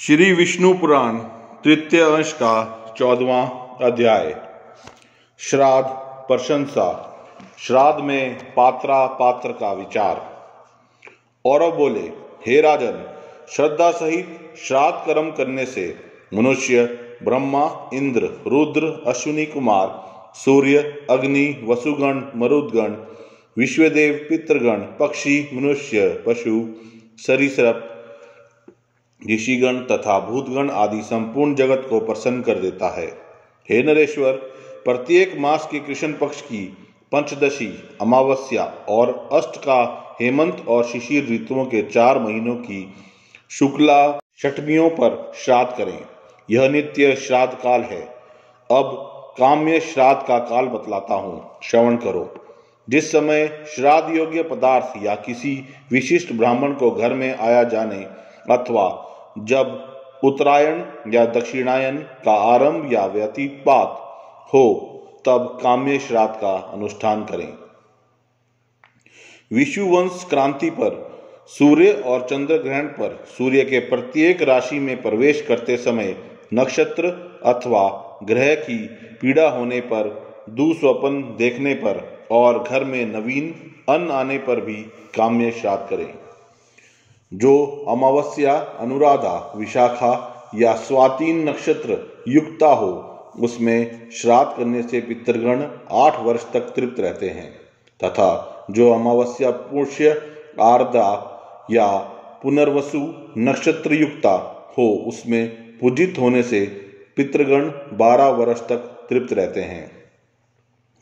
श्री विष्णु पुराण तृतीय अंश का 14वां अध्याय। श्राद्ध प्रशंसा। श्राद्ध में पात्रा पात्र का विचार। और बोले, हे राजन, श्रद्धा सहित श्राद्ध कर्म करने से मनुष्य, ब्रह्मा, इंद्र, रुद्र, अश्विनी कुमार, सूर्य, अग्नि, वसुगण, मरुदगण, विश्वदेव, पितृगण, पक्षी, मनुष्य, पशु, सरीसृप, ऋषिगण तथा भूतगण आदि संपूर्ण जगत को प्रसन्न कर देता है। हे नरेश्वर, प्रत्येक मास के कृष्ण पक्ष की पंचदशी, अमावस्या और अष्ट का हेमंत और शिशिर ऋतुओं के 4 महीनों की शुक्ला षठमियों पर श्राद्ध करें। यह नित्य श्राद्ध काल है। अब काम्य श्राद्ध का काल बतलाता हूँ, श्रवण करो। जिस समय श्राद्ध योग्य पदार्थ या किसी विशिष्ट ब्राह्मण को घर में आया जाने अथवा जब उत्तरायण या दक्षिणायन का आरंभ या व्यतिपात हो, तब काम्य श्राद्ध का अनुष्ठान करें। विषुवंश क्रांति पर सूर्य और चंद्र ग्रहण पर सूर्य के प्रत्येक राशि में प्रवेश करते समय नक्षत्र अथवा ग्रह की पीड़ा होने पर, दुस्वप्न देखने पर और घर में नवीन अन्न आने पर भी काम्य श्राद्ध करें। जो अमावस्या, अनुराधा, विशाखा या स्वातीन नक्षत्र युक्ता हो, उसमें श्राद्ध करने से पितृगण 8 वर्ष तक तृप्त रहते हैं, तथा जो अमावस्या पुष्य, आर्द्रा या पुनर्वसु नक्षत्र युक्ता हो, उसमें पूजित होने से पितृगण 12 वर्ष तक तृप्त रहते हैं।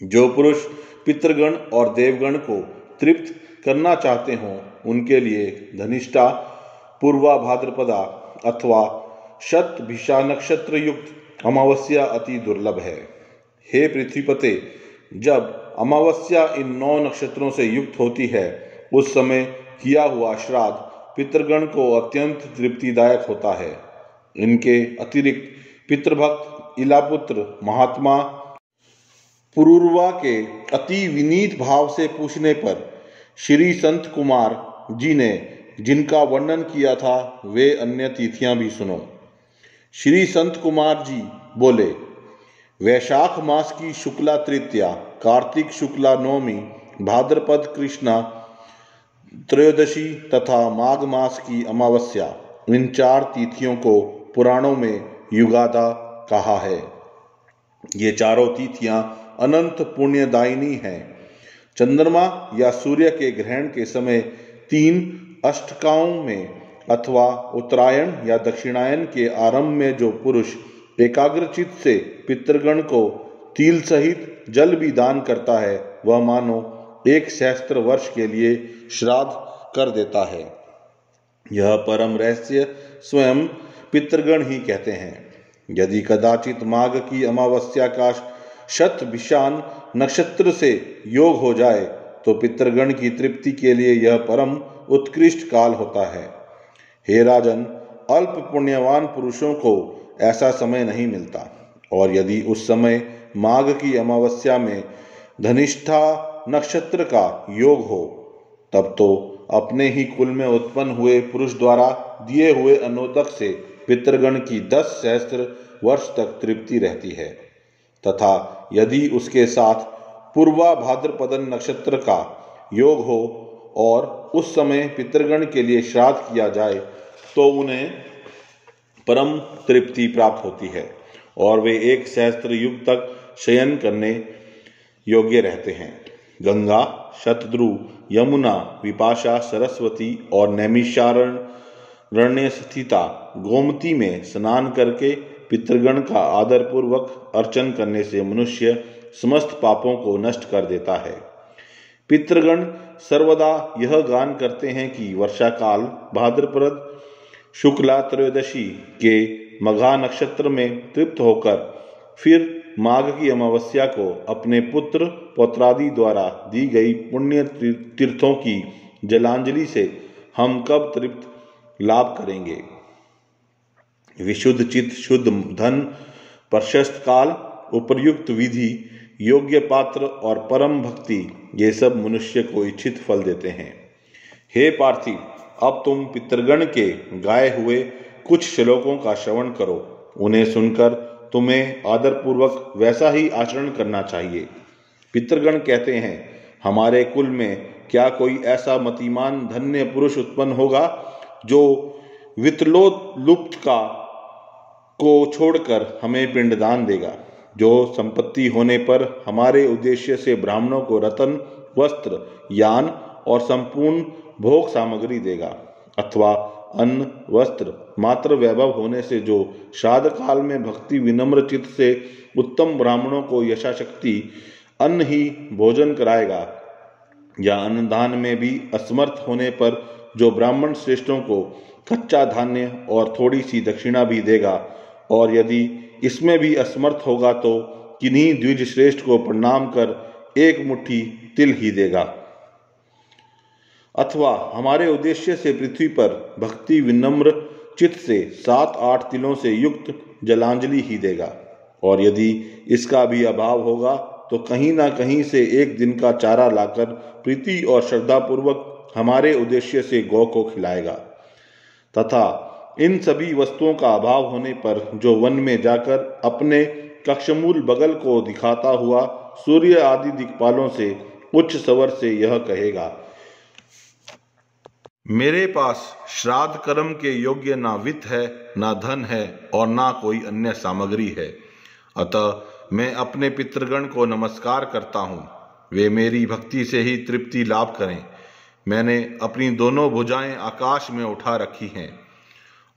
जो पुरुष पितृगण और देवगण को तृप्त करना चाहते हों, उनके लिए धनिष्ठा, पूर्वा भाद्रपदा अथवा शतभिषा नक्षत्र युक्त अमावस्या अति दुर्लभ है। हे पृथ्वीपते, जब अमावस्या इन 9 नक्षत्रों से युक्त होती है, उस समय किया हुआ श्राद्ध पितृगण को अत्यंत तृप्तिदायक होता है। इनके अतिरिक्त पितृभक्त इलापुत्र महात्मा पुरूरवा के अति विनीत भाव से पूछने पर श्री संत कुमार जी ने जिनका वर्णन किया था, वे अन्य तिथियां भी सुनो। श्री संत कुमार जी बोले, वैशाख मास की शुक्ला तृतीया, कार्तिक शुक्ला नवमी, भाद्रपद कृष्णा त्रयोदशी तथा माघ मास की अमावस्या, इन 4 तिथियों को पुराणों में युगादा कहा है। ये चारों तिथियां अनंत पुण्यदायिनी हैं। चंद्रमा या सूर्य के ग्रहण के समय 3 अष्टकाओं में अथवा उत्तरायण या दक्षिणायन के आरंभ में जो पुरुष एकाग्रचित से पितृगण को तिल सहित जल भी दान करता है, वह मानो 1 सहस्त्र वर्ष के लिए श्राद्ध कर देता है। यह परम रहस्य स्वयं पितृगण ही कहते हैं। यदि कदाचित माघ की अमावस्या का शतभिषान नक्षत्र से योग हो जाए, तो पितृगण की तृप्ति के लिए यह परम उत्कृष्ट काल होता है। हे राजन, अल्प पुण्यवान पुरुषों को ऐसा समय नहीं मिलता, और यदि उस समय माघ की अमावस्या में धनिष्ठा नक्षत्र का योग हो, तब तो अपने ही कुल में उत्पन्न हुए पुरुष द्वारा दिए हुए अन्नोदक से पितृगण की 10 सहस्त्र वर्ष तक तृप्ति रहती है। तथा यदि उसके साथ पूर्वा भाद्रपदन नक्षत्र का योग हो और उस समय पितृगण के लिए श्राद्ध किया जाए, तो उन्हें परम तृप्ति प्राप्त होती है और वे 1 सहस्त्र युग तक शयन करने योग्य रहते हैं। गंगा, शतद्रु, यमुना, विपाशा, सरस्वती और नैमिषारण्य स्थिता गोमती में स्नान करके पितृगण का आदर पूर्वक अर्चन करने से मनुष्य समस्त पापों को नष्ट कर देता है। पितृगण सर्वदा यह गान करते हैं कि वर्षा काल भाद्रपद शुक्ला त्रयोदशी के मघा नक्षत्र में तृप्त होकर फिर माघ की अमावस्या को अपने पुत्र पौत्रादि द्वारा दी गई पुण्य तीर्थों की जलांजलि से हम कब तृप्त लाभ करेंगे। विशुद्ध चित्त, शुद्ध धन, प्रशस्त काल, उपर्युक्त विधि, योग्य पात्र और परम भक्ति, ये सब मनुष्य को इच्छित फल देते हैं। हे पार्थिव, अब तुम पितृगण के गाए हुए कुछ श्लोकों का श्रवण करो। उन्हें सुनकर तुम्हें आदरपूर्वक वैसा ही आचरण करना चाहिए। पितृगण कहते हैं, हमारे कुल में क्या कोई ऐसा मतिमान धन्य पुरुष उत्पन्न होगा जो वित्तलोलुप्त को छोड़कर हमें पिंडदान देगा, जो संपत्ति होने पर हमारे उद्देश्य से ब्राह्मणों को रत्न, वस्त्र, यान और संपूर्ण भोग सामग्री देगा, अथवा अन्न, वस्त्र, मात्र वैभव होने से जो श्राद्ध काल में भक्ति विनम्र चित्त से उत्तम ब्राह्मणों को यथाशक्ति अन्न ही भोजन कराएगा, या अन्नदान में भी असमर्थ होने पर जो ब्राह्मण श्रेष्ठों को कच्चा धान्य और थोड़ी सी दक्षिणा भी देगा, और यदि इसमें भी असमर्थ होगा तो किन्हीं द्विज श्रेष्ठ को प्रणाम कर एक मुट्ठी तिल ही देगा, अथवा हमारे उद्देश्य से पृथ्वी पर भक्ति विनम्र चित्त से 7-8 तिलों से युक्त जलांजलि ही देगा। और यदि इसका भी अभाव होगा तो कहीं ना कहीं से एक दिन का चारा लाकर प्रीति और श्रद्धापूर्वक हमारे उद्देश्य से गौ को खिलाएगा। तथा इन सभी वस्तुओं का अभाव होने पर जो वन में जाकर अपने कक्षमूल बगल को दिखाता हुआ सूर्य आदि दिक्पालों से उच्च स्वर से यह कहेगा, मेरे पास श्राद्ध कर्म के योग्य ना वित्त है, ना धन है और ना कोई अन्य सामग्री है, अतः मैं अपने पितृगण को नमस्कार करता हूँ। वे मेरी भक्ति से ही तृप्ति लाभ करें। मैंने अपनी दोनों भुजाएं आकाश में उठा रखी हैं।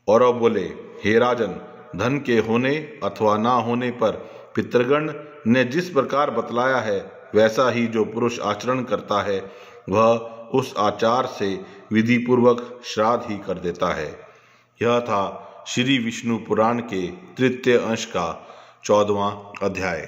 और अब बोले, हे राजन, धन के होने अथवा ना होने पर पितृगण ने जिस प्रकार बतलाया है वैसा ही जो पुरुष आचरण करता है वह उस आचार से विधि पूर्वक श्राद्ध ही कर देता है। यह था श्री विष्णु पुराण के तृतीय अंश का 14वां अध्याय।